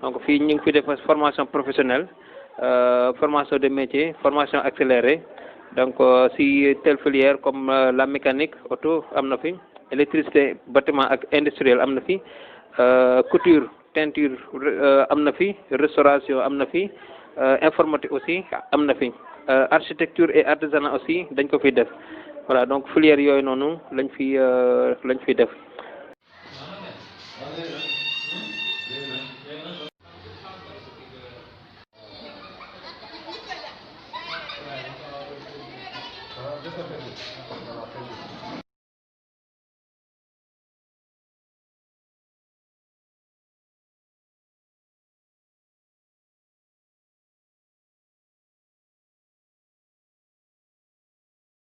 donc fii ñu ngi fi def formation professionnelle formation de métier formation accélérée donc si telle filière comme la mécanique auto am na fi électricité bâtiment ak industriel am na fi couture teinture am na fi restauration am na fi informatique aussi am na fi architecture et artisanat aussi dañ ko fi def voilà donc filière yooyu noonu lañ fi def.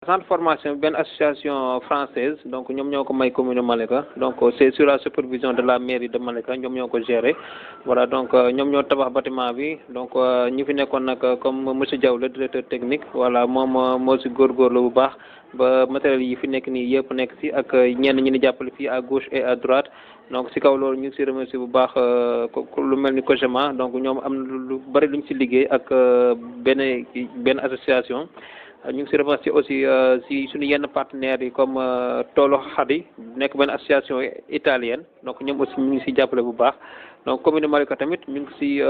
Centre formation benn association française donc ñoom ñoo ko may commune Malika donc c'est sur la supervision de la mairie de Malika ñoom ñoo ko gérer voilà donc ñoom ñoo tabax bâtiment bi donc ñi fi nekkoon nag comme monsieur Diaw le directeur technique voilà moom moo si góorgóorlu bu baax ba matériel yi fi nekk nii yëpp nekk si ak ñenn ñi ni jàppale fii à gauche et à droite donc si kaw loolu ñu ngi si remercier bu baax lu mel ni COGEMA donc ñoom am na lu bari luñ si liggéey ak benn association. ñu ngi si remercier aussi si suñu yenn partenaires yi comme Toolu Xadi nekk benn association italienne donc ñoom aussi ñu ngi si jàppale bu baax donc commune Malika tamit ñu ngi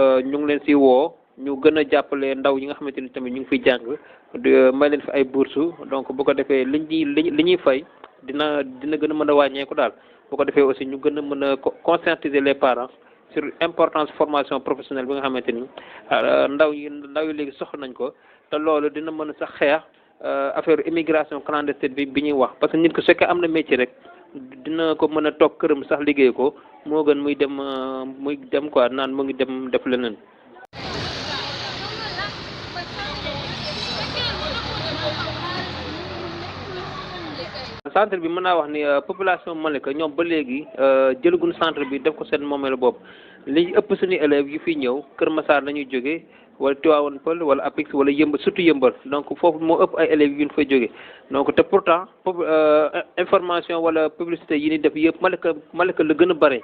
leen si woo ñu gën a jàppale ndaw yi nga xamante ni tamit ñu ngi fiy jàng may leen fi ay bourses donc bu ko defee li ñuy fay dina gën a mën a wàññeeku daal bu ko defee aussi ñu gën a mën a conscientiser les parents sur importance formation professionnelle bi nga xamante ni ndaw yi léegi soxla nañ ko. te loolu dina mën a sax xeex affaire immigration clandestine bi ñuy wax parce que nit ko su fekkee am na métier rek dina ko mën a toog këram sax liggéey ko moo gën muy dem quoi naan mu ngi dem def leneen. centre bi mën naa wax ni population Malika ñoom ba léegi jëlaguñu centre bi def ko seen moomeelu bopp li ëpp suñu élèves yi fi ñëw Kër Massar la ñuy jógee wala Tivaouane Peulh wala Apix wala Yëmbal surtout Yëmbal donc foofu moo ëpp ay élèves yu ñu fay jógee donc te pourtant information wala publicité yi ni def yëpp Malika la gën a bare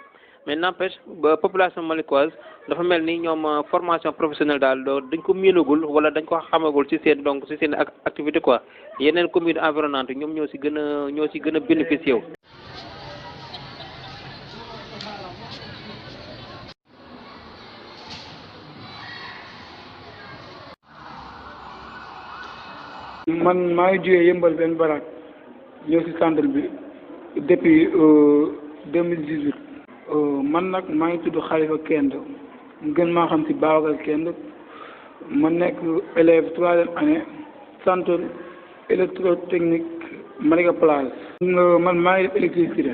mais n'empêche population malikoise dafa mel ni ñoom formation professionnelle daal dañ ko miinagul wala dañ ko xamagul ci seen activité quoi yeneen commune environnante ñoom ñoo si gën a bénéficié wu. man maa ngi jógee Yëmbal benn baraak ñëw si centre bi depuis 2018 man nag maa ngi tudd Khalifa Kend gën maa xam si Babacar Kend ma nekk élève troisième année centre électrotechnique Malika Plage. man maa ngi def électricité.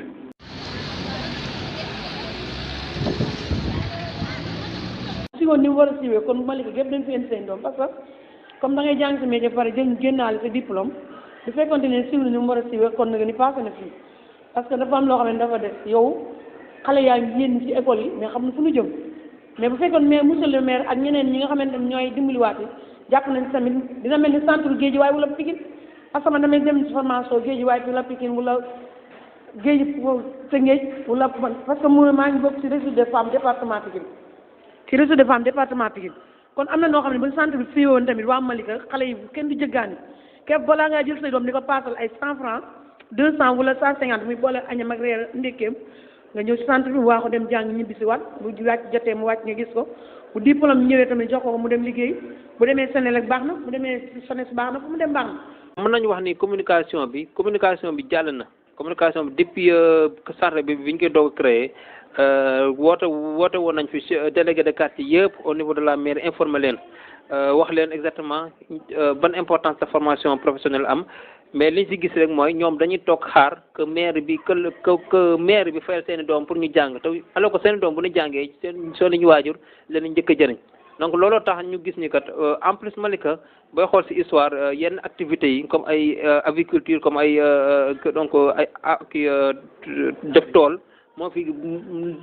si woon ni mu war a siiwee kon Malika gépp dañ fi indi seen doom parce que comme da ngay jàng sa métier pare génnaale sa diplôme bu fekkonte ne siiw na ni mu war a siiwee kon nag ni passé na fii parce que dafa am loo xam ne dafa des yow xale yaa ngi yéen ci école yi mais xam na fu ñu jëm mais bu fekkoon mais monsieur le maire ak ñeneen ñi nga xamante ne ñooy dimbaliwaate jàpp nañ tamit dina mel ni centre Guédiawaye wala Pikine parce que man damay dem ci formation Guédiawaye wala Pikine wala Tëngéej wala parce que maa ngi bokk ci réseau des femmes département Pikine ci réseau des femmes département Pikine kon am na noo xam ne bu centre bi fii woon tamit waa Malika xale yi kenn du jëggaani képp balaa ngaa jël say doom di ko paasal ay 100 francs 200 wala 150 muy boole añam ak reer ndékkeem nga ñëw ci centre bi waa ko dem jàng ñibbi si waat bu wàcc jotee mu wàcc nga gis ko bu diplôme ñëwee tamit jox ko mu dem liggéey bu demee Senelec baax na bu demee SONES baax na fu mu dem baax na. mën nañu wax ni communication bi jàll na communication bi depuis centre bi ñu koy doog a créé woote woon nañ fi délégué de quartier yëpp au niveau de la mairie informé leen wax leen exactement ban importance de formation professionnelle am mais liñ si gis rek mooy ñoom dañuy toog xaar que maire bi que maire bi fayal seen i doom pour ñu jàng te alors que seen i doom bu ñu jàngee seen ñu waajur leen njëkk a jëriñ donc looloo tax ñu gis ni kat en plus Malika booy xool si histoire yenn activités yi comme ay aviculture comme ay donc ay def tool moo fi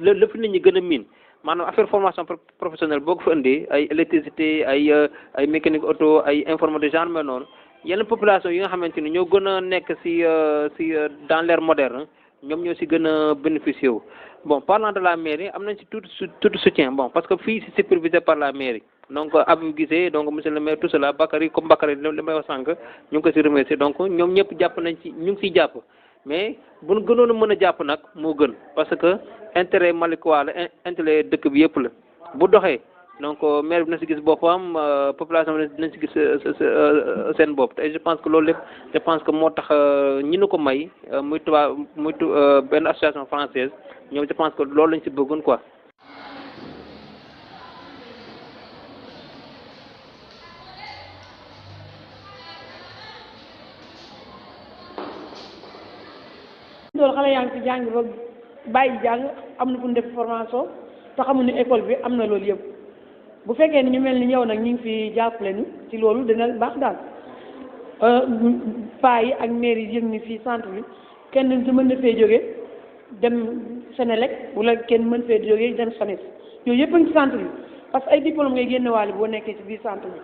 lépp nit ñi gën a miin maanaam affaire formation professionnelle boo ko fa indee ay électricité ay mécanique auto ay informatique genre mel noonu yenn population yi nga xamante ni ñoo gën a nekk si dans l'ère moderne ñoom ñoo si gën a bénéficié wu. Bon, parlant de la mairie am nañ si tout soutien bon parce que fii c'est supervisé par la mairie donc Abdou Guissé donc monsieur le maire tout cela Bakary comme Bakary li may wax sànq ñu ngi ko si remercier donc ñoom ñëpp jàpp nañ ci ñu ngi siy jàpp mais bu ñu gënoon a mën a jàpp nag moo gën parce que intérêt Malikois la intérêt dëkk bi yëpp la bu doxee donc maire bi na si gis boppam population bi dinañ si gis seen bopp te je pense que loolu lépp je pense que moo tax ñi nu ko may muy tubaab muy benn association française ñoom je pense que loolu lañ si bëggoon quoi. loolu xale yaa ngi fi jàng ba bàyyi jàng am na fu ñu def formation te xamu ne école bi am na loolu yëpp bu fekkee ni ñu mel ni ñëw nag ñu ngi fi jàppale ni ci loolu dina baax daal paa yi ak maire yi yëg ni fii centre bi kenn du mën na fee jóge dem Sénélec wala kenn mën fee jóge dem SONES yooyu yëpp a ngi ci centre bi parce que ay diplôme ngay génne waale boo nekkee ci biir centre bi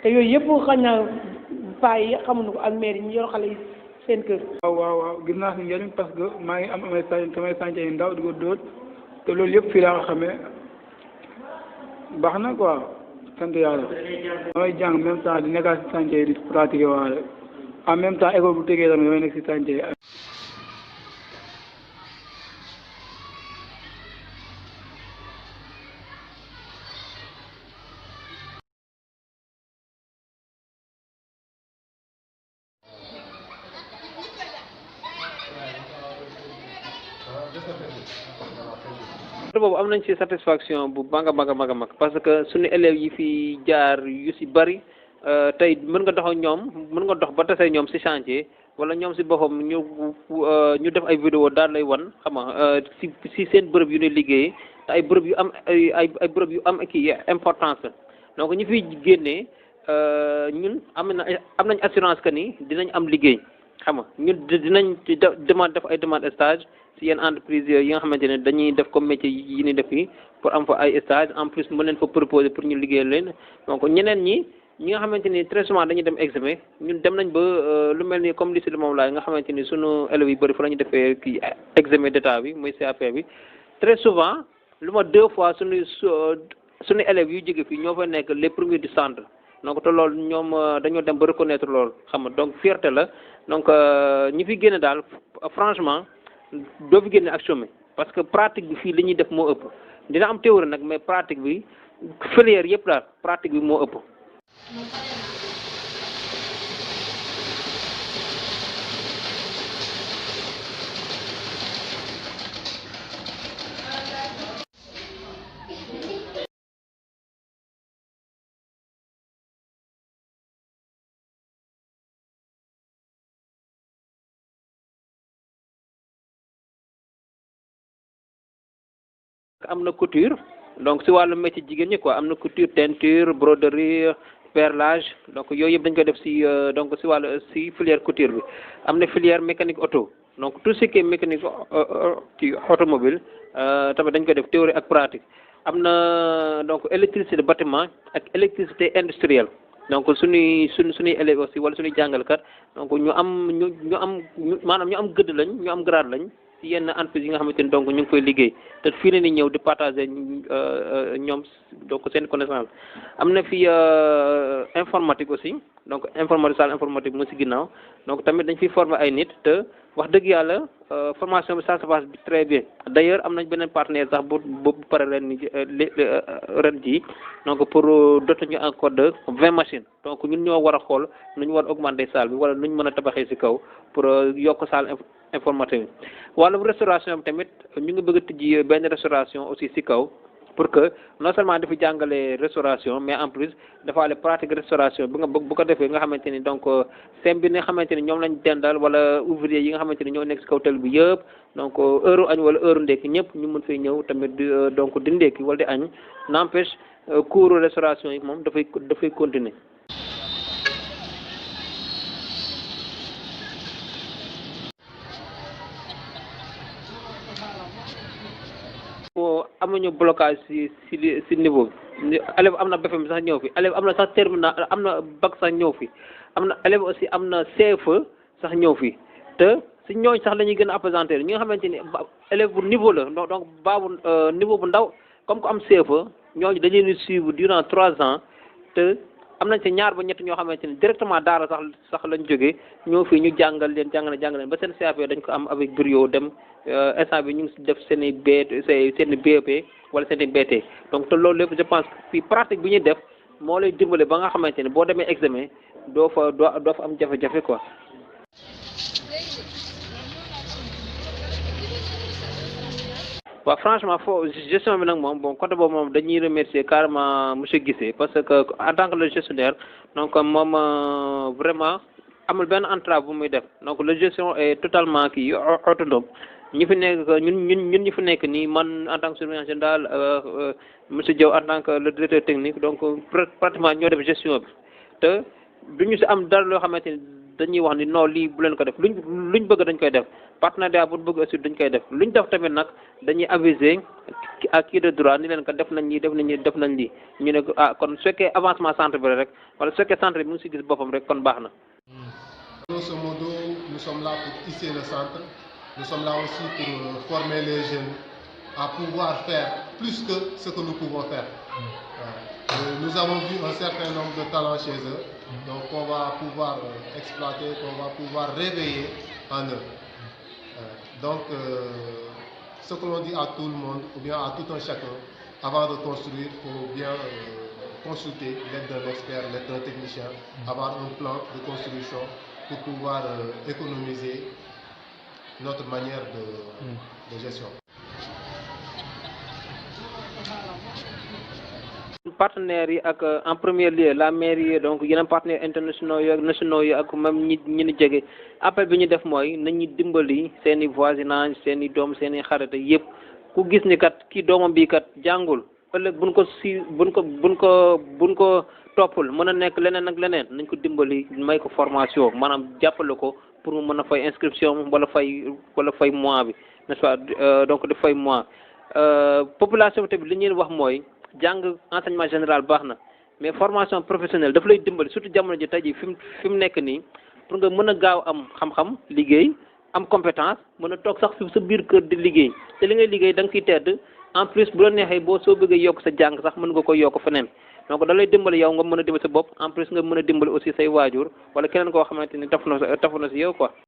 te yooyu yëpp xañ na paa yi xamuñu ko ak maire yi ñu yor xale yi seen kër. waaw gis naa si njëriñ parce que maa ngi am samay chantier yu ndaw di ko dóor te loolu yëpp fii laa ko xamee baax na quoi sant yàlla. damay jàng même temps di nekkaat si chantier yi di pratiquer waale en même temps école bu tegee tamit damay nekk si chantier yi. boobu am nañ ci satisfaction bu mag a mag parce que suñu élèves yi fi jaar yu si bari tey mën nga dox ak ñoom mën nga dox ba tase ñoom si chantier wala ñoom si boppam ñu def ay vidéo daal lay wan xam nga si seen bërëb yu ne liggéeyee te ay bërëb yu am ay bërëb yu am kii importance donc ñu fiy génnee ñun am nañ assurance que ni dinañ am liggéey xam nga ñun dinañ def ay demande stage si yenn entreprise yi nga xamante ne dañuy def comme métier yi ni def yi pour am fa ay stage en plus mën leen fa proposer pour ñu liggéey leen donc ñeneen ñi nga xamante ni très souvent dañuy dem examen ñun dem nañ ba lu mel ni comme lycée de Moom Laay nga xamante ni sunu élèves yu bëri fa la ñu defee kii examen d'état bi muy CAP bi très souvent lu ma 2 fois suñu élèves yu jóge fii ñoo fa nekk les premiers du centre donc te loolu ñoom dañoo dem ba reconnaître loolu xam nga donc fierté la donc ñi fi génne daal franchement doo fi génne ak chômé parce que pratique bi fii li ñuy def moo ëpp dina am théorie nag mais pratique bi filière yëpp daal pratique bi moo ëpp. am na couture donc si wàllu métier jigéen ñi quoi am na couture teinture broderie perlage donc yooyu yëpp dañ koy def si donc si wàllu si filière couture bi am na filière mécanique auto donc tout ce qui est mécanique ci automobile tamit dañ koy def théorie ak pratique am na donc électricité de bâtiment ak électricité industrielle donc suñuy élèves aussi wala suñuy jàngalkat donc ñu am gëdd lañ ñu am grade lañ ci yenn entreprise yi nga xamante ni donc ñu ngi koy liggéey te fii la ni ñëw di partager ñoom donc seen connaissance am na fi informatique aussi donc salle informatique mu si ginnaaw donc tamit dañ fiy former ay nit te wax dëgg yàlla formation bi ça se passe très bien d'ailleurs am nañ beneen partenaire sax bu pare ren ji donc pour doter ñu encore de 20 machines donc ñun ñoo war a xool nu ñu war a augmenter salle bi wala nu ñu mën a tabaxee si kaw pour yokk salle informatique bi wàllum restauration bi tamit ñu ngi bëgg a tijji benn restauration aussi si kaw pour que non seulement dafa jàngale restauration mais en plus dafa ale pratique restauration bu ko defee nga xamante ni donc sem bi nga xamante ni ñoom lañ dendal wala ouvrier yi nga xamante ni ñoo nekk si kaw tel bi yëpp donc heure añ wala heure ndekki ñëpp ñu mën fay ñëw tamit donc di ndekki wala di añ n'empêche cours restauration yi moom dafay continuer. amuñu blocage si niveau bi élève am na BFEM sax ñëw fi élève am na sax terminal am na bac sax ñëw fi am na élève aussi am na CFE sax ñëw fi te si ñooñ sax la ñuy gën a appesantir ñi nga xamante ni élève bu niveau la donc baabu niveau bu ndaw comme ko am CFA ñooñu dañu leen di suivre durant 3 ans te am nañ ci ñaar ba ñett ñoo xamante ni directement daara sax lañ jógee ñoo fii ñu jàngal leen ba seen CAP dañ ko am avec brio dem instant bi ñu ngi def seen i BEP wala seen i BT donc te loolu lépp je pense fii pratique bi ñuy def moo lay dimbale ba nga xamante ni boo demee examen doo fa am jafe-jafe quoi. waaw franchement gestion bi nag moom bon côté boobu moom dañuy remercier carrément monsieur Guissé parce que en tant que le gestionnaire donc moom vraiment amul benn entrave bu muy def donc la gestion est totalement kii autonome ñi fi nekk ñun ñi fi nekk nii man en tant que surveillant général monsieur Diaw en tant que le directeur technique donc pratiquement ñoo def gestion bi te duñu si am dara loo xamante ni dañuy wax ni non lii bu leen ko def luñ bëgg dañ koy def partenariat bu bëgg aussi dañ koy def luñ def tamit nag dañuy aviser ak kii de droit ni leen ko def nañ lii ñu ne ah kon su fekkee avancement centre bi rek wala su fekkee centre bi mu ngi si gis boppam rek kon baax na. Grosso modo, nous sommes là pour hisser le centre. Nous sommes là aussi pour former les jeunes à pouvoir faire plus que ce que nous pouvons faire. Nous avons vu un certain nombre de talents chez eux, donc on va pouvoir exploiter, qu'on va pouvoir réveiller en eux. Donc, ce que l'on dit à tout le monde, ou bien à tout un chacun, avant de construire, il faut bien consulter l'aide d'un expert, l'aide d'un technicien, avoir un plan de construction pour pouvoir économiser notre manière de gestion. Partenaires yi ak en premier lieu la mairie donc yeneen partenaires internationaux yi ak nationaux yi ak même ñi ñu jege appel bi ñu def mooy nañu dimbali seen i voisinage seen i doom seen i xarit yëpp ku gis ni kat kii doomam bii kat jàngul ëllëg buñ ko toppul mën a nekk leneen ak leneen nañ ko dimbali may ko formation maanaam jàppale ko pour mu mën a fay inscription wala fay mois bi n'est-ce pas donc di fay mois population bi tamit li ñuy wax mooy jàng enseignement général baax na mais formation professionnelle daf lay dimbali surtout jamono ji tey jii fi mu nekk nii pour nga mën a gaaw am xam-xam liggéey am compétence mën a toog sax fi sa biir kër di liggéey te li ngay liggéey da nga ciy tedd en plus bu la neexee soo bëggee yokk sa jàng sax mën nga koy yokk feneen donc da lay dimbali yow nga mën a dimbali sa bopp en plus nga mën a dimbali aussi say waajur wala keneen koo xamante ni tafu na si yow quoi.